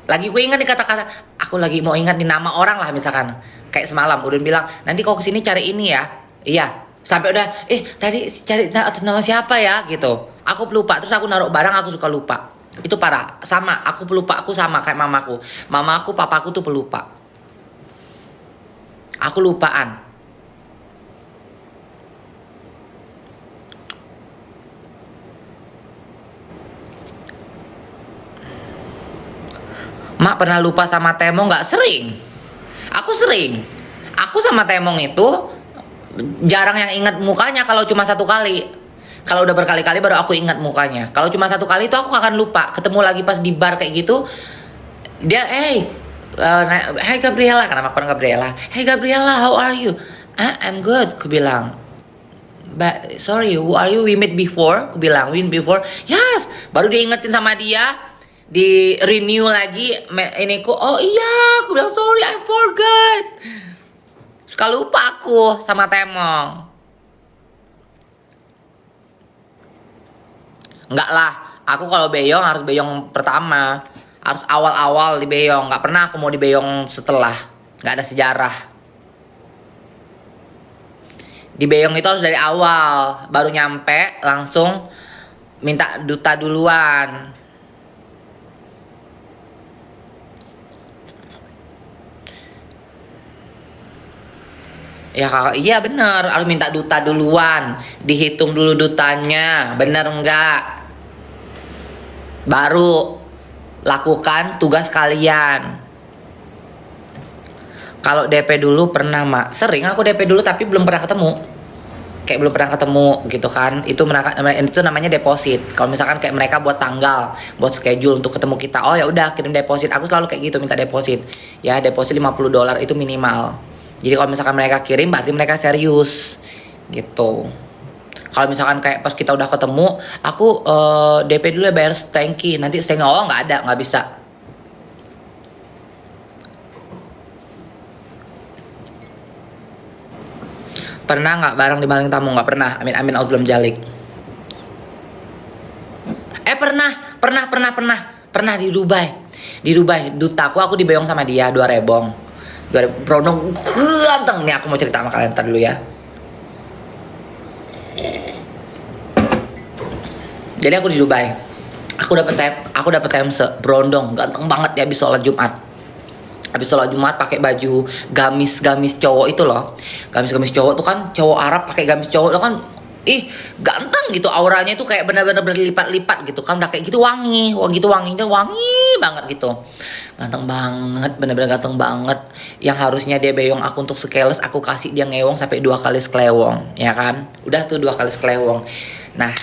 Lagi gue ingat nih kata-kata, aku lagi mau ingat nih nama orang lah misalkan. Kayak semalam udah bilang, nanti kau kesini cari ini ya. Iya, sampai udah, tadi cari nama siapa ya gitu. Aku pelupa, terus aku naruh barang aku suka lupa. Itu parah, sama, aku pelupa, aku sama kayak mamaku. Mamaku, papaku tuh pelupa. Aku lupaan. Mak pernah lupa sama Temong nggak? Sering. Aku sering. Aku sama Temong itu jarang yang ingat mukanya kalau cuma satu kali. Kalau udah berkali-kali baru aku ingat mukanya. Kalau cuma satu kali itu aku akan lupa. Ketemu lagi pas di bar kayak gitu, dia hey Gabriela, karena aku Gabriela. Hey Gabriela, how are you? I'm good, aku bilang. But sorry, who are you? We met before, aku bilang. We met before. Yes, baru diingetin sama dia. Di renew lagi iniku, oh iya, aku bilang sorry, I forgot. Suka lupa aku sama Temong. Enggak lah, aku kalau beyong harus beyong pertama, harus awal-awal di beyong. Nggak pernah aku mau di beyong setelah, nggak ada sejarah. Di beyong itu harus dari awal, baru nyampe langsung minta duta duluan. Ya kakak, iya bener, harus minta duta duluan. Dihitung dulu dutanya, bener enggak? Baru lakukan tugas kalian. Kalau DP dulu pernah, Mak. Sering aku DP dulu tapi belum pernah ketemu. Kayak belum pernah ketemu gitu kan. Itu namanya deposit. Kalau misalkan kayak mereka buat tanggal, buat schedule untuk ketemu kita. Oh ya udah, kirim deposit. Aku selalu kayak gitu, minta deposit. Ya, deposit $50 itu minimal. Jadi kalau misalkan mereka kirim berarti mereka serius gitu. Kalau misalkan kayak pas kita udah ketemu, aku DP dulu ya, bayar setengki, nanti setengah, oh nggak ada, nggak bisa. Pernah nggak bareng di maling tamu? Nggak pernah, amin amin, aku belum jalik. Pernah di Dubai. Di Dubai, dutaku aku dibayong sama dia 2 rebong. Brondong ganteng nih, aku mau cerita sama kalian ntar dulu ya. Jadi aku di Dubai, aku dapet temse brondong ganteng banget ya, habis sholat Jumat pakai baju gamis cowok itu loh. Gamis cowok tuh kan, cowok Arab pakai gamis cowok tuh kan ih ganteng gitu, auranya tuh kayak benar-benar berlipat-lipat gitu kan, udah kayak gitu wangi, wangi gitu, wanginya wangi banget gitu, ganteng banget, bener-bener ganteng banget. Yang harusnya dia beyong aku untuk sekeles, aku kasih dia ngewong sampai 2 kali sekelewong, ya kan, udah tuh 2 kali sekelewong. Nah,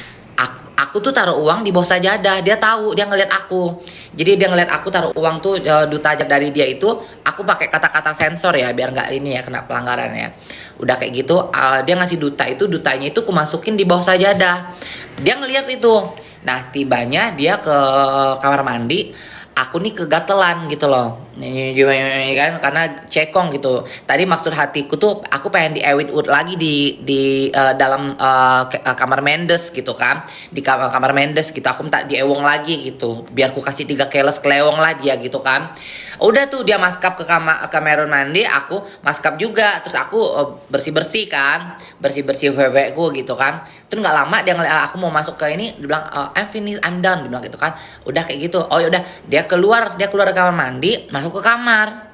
aku tuh taruh uang di bawah sajadah, dia tahu, dia ngeliat aku. Jadi dia ngeliat aku taruh uang tuh, duta aja dari dia itu, aku pakai kata-kata sensor ya, biar nggak ini ya, kena pelanggaran ya. Udah kayak gitu, dia ngasih duta itu, dutanya itu aku masukin di bawah sajadah. Dia ngeliat itu. Nah, tibanya dia ke kamar mandi, aku nih kegatelan gitu loh. Nih kan, karena cekong gitu. Tadi maksud hatiku tuh aku pengen di Ewit lagi di dalam kamar Mendes gitu kan. Di kamar Mendes gitu. Aku minta diewong lagi gitu. Biar aku kasih 3 keles kelewong lah dia gitu kan. Udah tuh dia maskap ke kamar mandi, aku maskap juga. Terus aku bersih-bersih kan. Bersih-bersih weweku gitu kan. Terus nggak lama dia ngeliat aku mau masuk ke ini, dia bilang I'm finished, I'm done, dia bilang gitu kan. Udah kayak gitu. Oh yaudah, dia keluar dari kamar mandi, masuk ke kamar.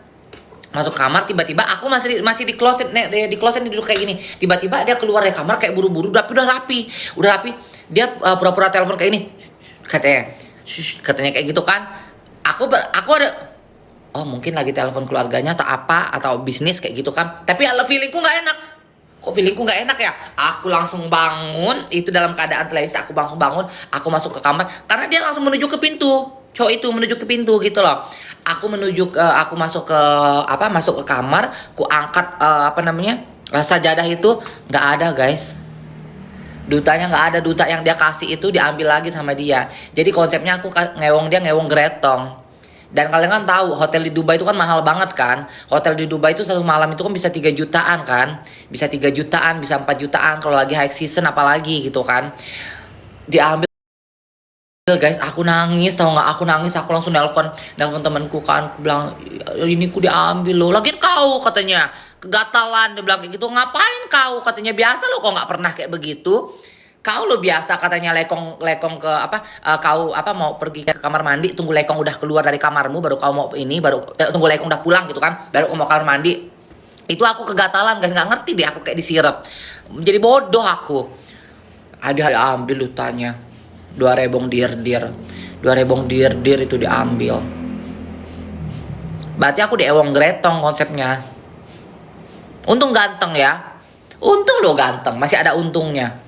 Masuk kamar, tiba-tiba aku masih di kloset, di kloset duduk kayak gini. Tiba-tiba dia keluar dari kamar kayak buru-buru, tapi udah rapi. Dia pura-pura telepon kayak ini, katanya, katanya kayak gitu kan. Aku ada, oh mungkin lagi telepon keluarganya atau apa, atau bisnis kayak gitu kan. Tapi feelingku nggak enak. Kok feelingku nggak enak ya? Aku langsung bangun, itu dalam keadaan telengsi. Aku langsung bangun, aku masuk ke kamar, karena dia langsung menuju ke pintu. Cowok itu menuju ke pintu gitu loh. Aku masuk ke masuk ke kamar, ku angkat sajadah itu, nggak ada guys. Dutanya nggak ada, duta yang dia kasih itu diambil lagi sama dia. Jadi konsepnya aku ngewong dia, ngewong gretong. Dan kalian kan tahu hotel di Dubai itu kan mahal banget kan. Hotel di Dubai itu 1 malam itu kan bisa 3 jutaan kan. Bisa 3 jutaan, bisa 4 jutaan kalau lagi high season apalagi gitu kan. Diambil guys, aku nangis, tau nggak? Aku nangis, aku langsung nelpon temanku kan. Aku bilang, ini ku diambil loh. Lagian kau katanya kegatalan, dia bilang kayak gitu. Ngapain kau katanya, biasa lo kok nggak pernah kayak begitu. Kau lo biasa katanya lekong ke kau mau pergi ke kamar mandi, tunggu lekong udah keluar dari kamarmu baru kau mau ini, baru tunggu lekong udah pulang gitu kan, baru kau mau kamar mandi. Itu aku kegatalan guys, nggak ngerti deh aku kayak disirep. Jadi bodoh aku. Ada ambil lutanya. 2 rebong dir-dir itu diambil. Berarti aku diewong gretong konsepnya. Untung ganteng ya. Untung lo ganteng, masih ada untungnya.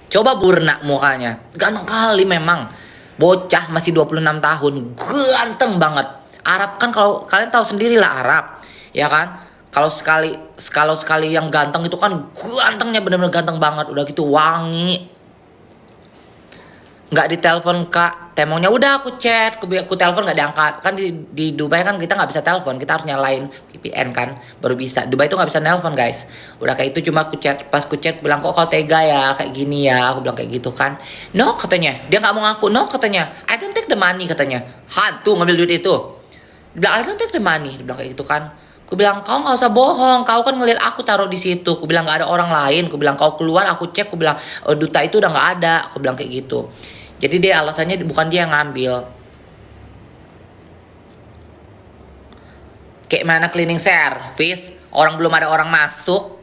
Coba Burna mukanya, ganteng kali memang. Bocah masih 26 tahun, ganteng banget. Arab kan, kalau kalian tahu sendiri lah Arab, ya kan? Kalau sekali yang ganteng itu kan gantengnya bener-bener ganteng banget, udah gitu wangi. Nggak ditelepon kak, temongnya udah aku chat, aku telepon nggak diangkat. Kan di Dubai kan kita nggak bisa telepon, kita harus nyalain VPN kan baru bisa. Dubai itu nggak bisa nelpon guys. Udah kayak itu cuma aku chat, pas aku chat bilang kok kau tega ya kayak gini ya, aku bilang kayak gitu kan. No katanya, dia nggak mau ngaku. No katanya, I don't take the money katanya. Hantu ngambil duit itu. Dia bilang I don't take the money, dia bilang kayak gitu kan. Aku bilang kau nggak usah bohong, kau kan ngeliat aku taruh di situ. Aku bilang nggak ada orang lain. Aku bilang kau keluar, aku cek. Aku bilang duta itu udah nggak ada. Aku bilang kayak gitu. Jadi dia alasannya bukan dia yang ngambil. Kayak mana cleaning service, orang belum ada orang masuk.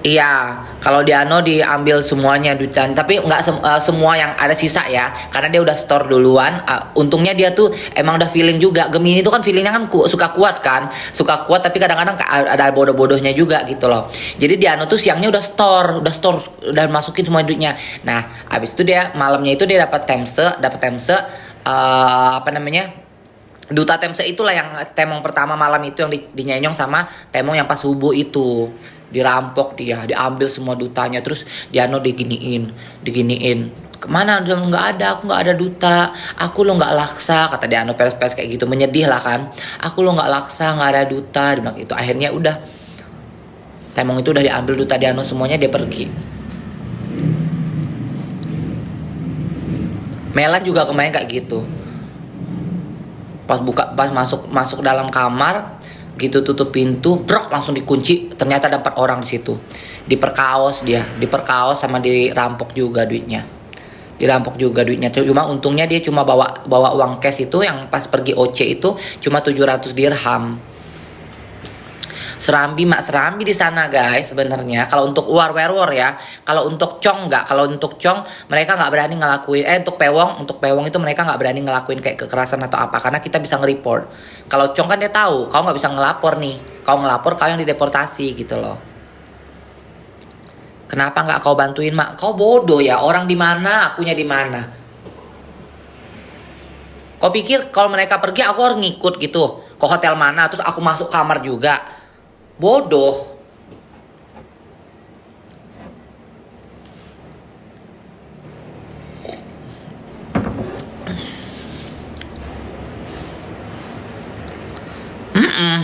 Iya, kalau di Ano diambil semuanya duitan, tapi nggak semua yang ada sisa ya, karena dia udah store duluan. Untungnya dia tuh emang udah feeling juga. Gemini itu kan feelingnya kan suka kuat kan, suka kuat, tapi kadang-kadang ada bodoh-bodohnya juga gitu loh. Jadi di Ano tuh siangnya udah store, udah masukin semua duitnya. Nah, abis itu dia malamnya itu dia dapat temse, duta temse itulah yang temong pertama malam itu yang dinyenyong sama temong yang pas subuh itu. Dirampok dia, diambil semua dutanya, terus Diano diginiin. Kemana? Dia nggak ada, aku nggak ada duta, aku lo nggak laksa, kata Diano peres-peres kayak gitu, menyedih lah kan. Aku lo nggak laksa, nggak ada duta, dia bilang gitu. Akhirnya udah, temong itu udah diambil duta Diano semuanya, dia pergi. Melan juga kemarin kayak gitu. Pas masuk dalam kamar gitu, tutup pintu, brok langsung dikunci. Ternyata ada 4 orang di situ. Diperkaos sama dirampok juga duitnya. Dirampok juga duitnya. Cuma untungnya dia cuma bawa uang cash itu yang pas pergi OC itu cuma 700 dirham. Serambi mak serambi di sana guys sebenarnya. Kalau untuk war werewolf ya, kalau untuk cong nggak. Kalau untuk cong mereka nggak berani ngelakuin. Untuk pewong itu mereka nggak berani ngelakuin kayak kekerasan atau apa karena kita bisa nge-report. Kalau cong kan dia tahu, kau nggak bisa ngelapor nih. Kau ngelapor kau yang dideportasi gitu loh. Kenapa nggak kau bantuin mak? Kau bodoh ya, orang di mana, akunya di mana. Kau pikir kalau mereka pergi aku harus ngikut gitu ke hotel mana, terus aku masuk kamar juga? Bodoh.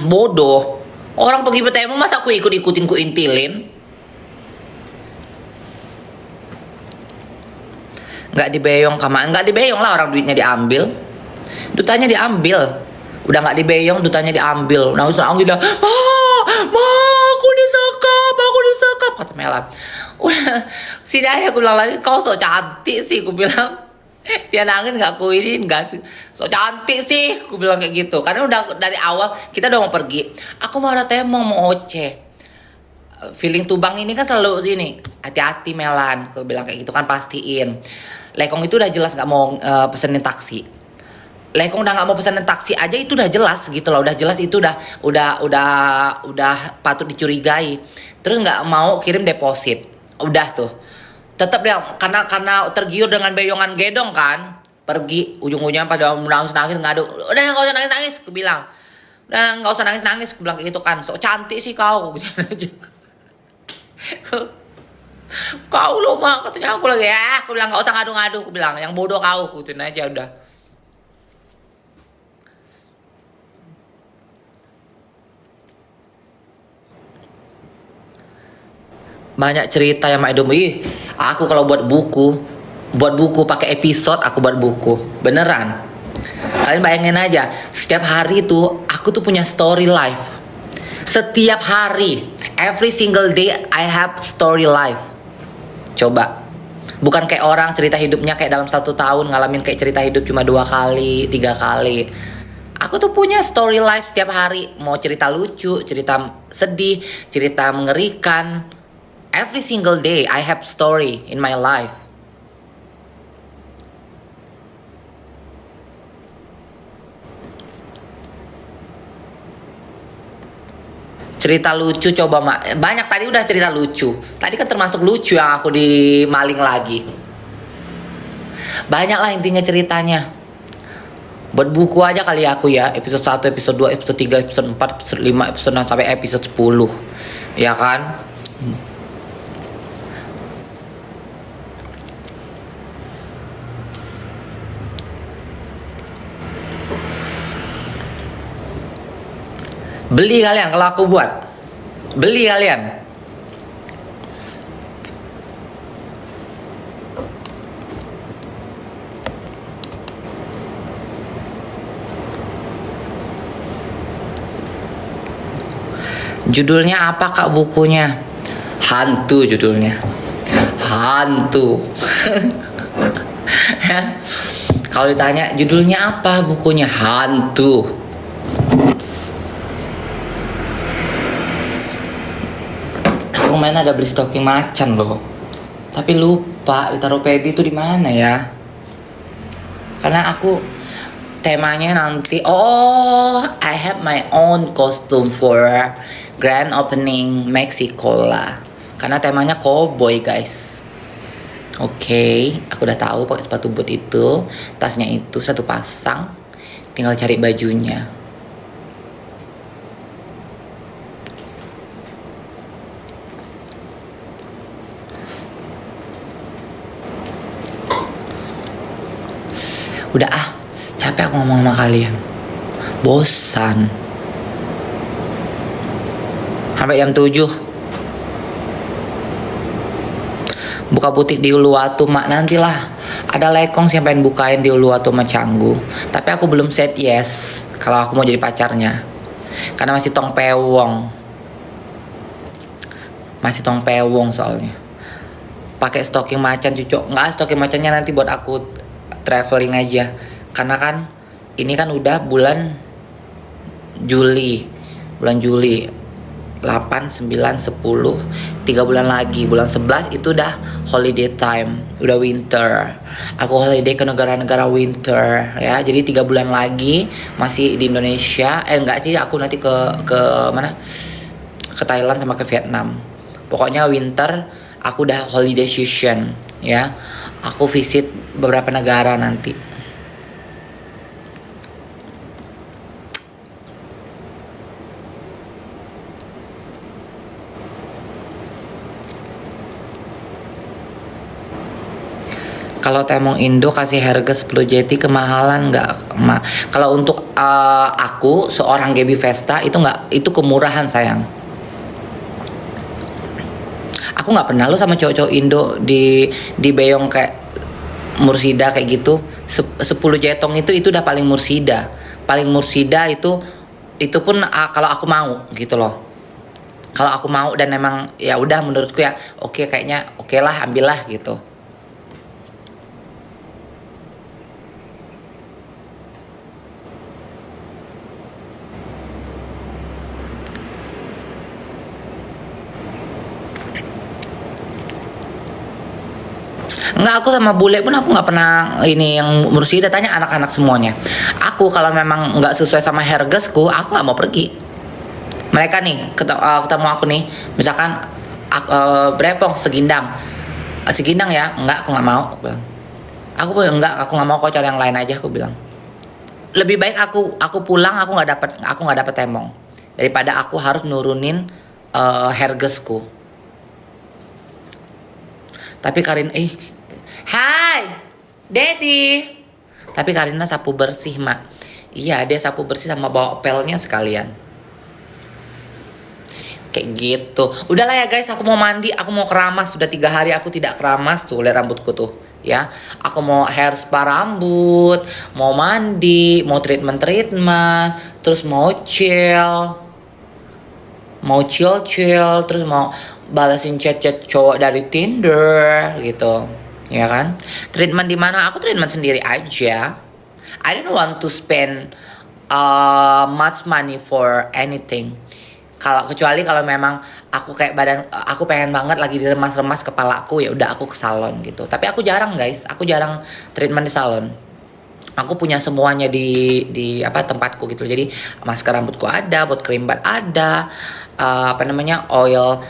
Bodoh. Orang pergi bertemu masa aku ikut-ikutin ku intilin? Nggak dibeyong kamar, nggak dibeyong lah, orang duitnya diambil, dutanya diambil, udah nggak dibeyong, dutanya diambil. Nangis udah, ma, aku disekap, kata Melan. Udah, sini aja aku bilang lagi, kau so cantik sih, aku bilang. Dia nangis nggak aku ini nggak, so cantik sih, aku bilang kayak gitu. Karena udah dari awal kita udah mau pergi, aku mau ada temong mau oce. Feeling Tubang ini kan selalu sini, hati-hati Melan, aku bilang kayak gitu kan, pastiin. Lekong itu udah jelas nggak mau pesenin taksi. Lekong udah nggak mau pesenin taksi aja itu udah jelas gitu loh, udah jelas itu udah patut dicurigai. Terus nggak mau kirim deposit, udah tuh. Tetap dia karena tergiur dengan beyongan gedong kan, pergi ujung-ujungnya pada nangis ngadu. Udah nggak usah nangis, aku bilang. Udah nggak usah nangis, aku bilang kayak gitu kan. So cantik sih kau, aku gitu aja. Kau lo mak, katanya aku lagi ya, aku bilang nggak usah ngadu-ngadu, aku bilang yang bodoh kau, aku gituin aja udah. Banyak cerita yang mak hidup. Aku kalau buat buku pakai episode, aku buat buku beneran. Kalian bayangin aja, setiap hari tuh aku tuh punya story life. Setiap hari, every single day I have story life. Coba, bukan kayak orang cerita hidupnya kayak dalam 1 tahun ngalamin kayak cerita hidup cuma 2 kali, 3 kali. Aku tuh punya story life setiap hari. Mau cerita lucu, cerita sedih, cerita mengerikan. Every single day I have story in my life. Cerita lucu coba mak, banyak tadi udah cerita lucu. Tadi kan termasuk lucu yang aku dimaling lagi. Banyak lah intinya ceritanya. Buat buku aja kali aku ya, episode 1, episode 2, episode 3, episode 4, episode 5, episode 6 sampai episode 10. Ya kan? Beli kalian kalau aku buat. Beli kalian. Judulnya apa kak bukunya? Hantu judulnya. Hantu. Kalau ditanya judulnya apa bukunya? Hantu. Kemarin ada beli stocking macan loh, tapi lupa ditaruh Feby itu di mana ya? Karena aku temanya nanti, I have my own costume for grand opening Mexico lah. Karena temanya cowboy guys. Oke, aku udah tahu pakai sepatu boot itu, tasnya itu 1 pasang, tinggal cari bajunya. Udah capek aku ngomong sama kalian. Bosan. Sampai jam 7. Buka butik di Uluwatu mak, nantilah. Ada lekong sih yang pengen bukain di Uluwatu sama Canggu. Tapi aku belum set yes kalau aku mau jadi pacarnya. Karena masih tong pewong. Masih tong pewong soalnya. pakai stocking macan cucu. Nggak, stocking macannya nanti buat aku traveling aja. Karena kan ini kan udah bulan Juli. 8, 9, 10, 3 bulan lagi. Bulan 11 itu udah holiday time, udah winter. Aku holiday ke negara-negara winter ya. Jadi 3 bulan lagi masih di Indonesia. Enggak sih, aku nanti ke mana? Ke Thailand sama ke Vietnam. Pokoknya winter aku udah holiday season ya. Aku visit beberapa negara nanti. Kalau Temong Indo kasih harga 10 JT kemahalan nggak, Ma? Kalau untuk aku seorang Gaby Vesta itu nggak, itu kemurahan sayang. Aku nggak pernah lo sama cowok-cowok Indo di Beyong kayak Mursida kayak gitu. 10 jetong itu udah paling Mursida. Paling Mursida itu pun kalau aku mau gitu loh. Kalau aku mau dan emang ya udah menurutku ya oke, kayaknya oke lah, ambillah gitu. Enggak, aku sama bule pun aku nggak pernah ini yang Mursida, tanya anak-anak semuanya. Aku kalau memang nggak sesuai sama hargasku, aku nggak mau pergi. Mereka nih ketemu aku nih, misalkan Brepong segindang, segindang ya, enggak, aku nggak mau. Aku bilang. Enggak, aku nggak mau, kau cari yang lain aja, aku bilang. Lebih baik aku pulang, aku nggak dapat temong daripada aku harus nurunin hargasku. Tapi hai, Daddy. Tapi Karina sapu bersih, Mak. Iya, dia sapu bersih sama bawa pelnya sekalian. Kayak gitu. Udahlah ya guys, aku mau mandi, aku mau keramas. Sudah 3 hari aku tidak keramas, tuh lihat rambutku tuh. Ya, aku mau hair spa rambut, mau mandi, mau treatment, terus mau chill, terus mau balasin chat cowok dari Tinder gitu, ya kan? Treatment di mana? Aku treatment sendiri aja. I don't want to spend much money for anything. Kecuali kalau memang aku kayak aku pengen banget lagi diremas-remas kepalaku, ya udah aku ke salon gitu. Tapi aku jarang guys, aku jarang treatment di salon. Aku punya semuanya di tempatku gitu. Jadi masker rambutku ada, buat krim bat ada, oil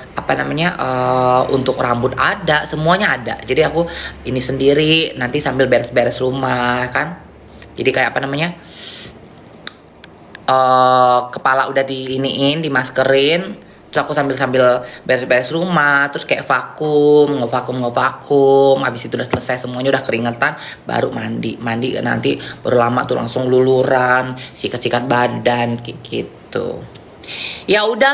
untuk rambut ada, semuanya ada. Jadi aku ini sendiri nanti sambil beres-beres rumah kan. Jadi kayak kepala udah dimaskerin, terus aku sambil beres-beres rumah, terus kayak ngevakum, habis itu udah selesai semuanya, udah keringetan, baru mandi nanti baru lama tuh langsung luluran, sikat-sikat badan kayak gitu. Ya udah.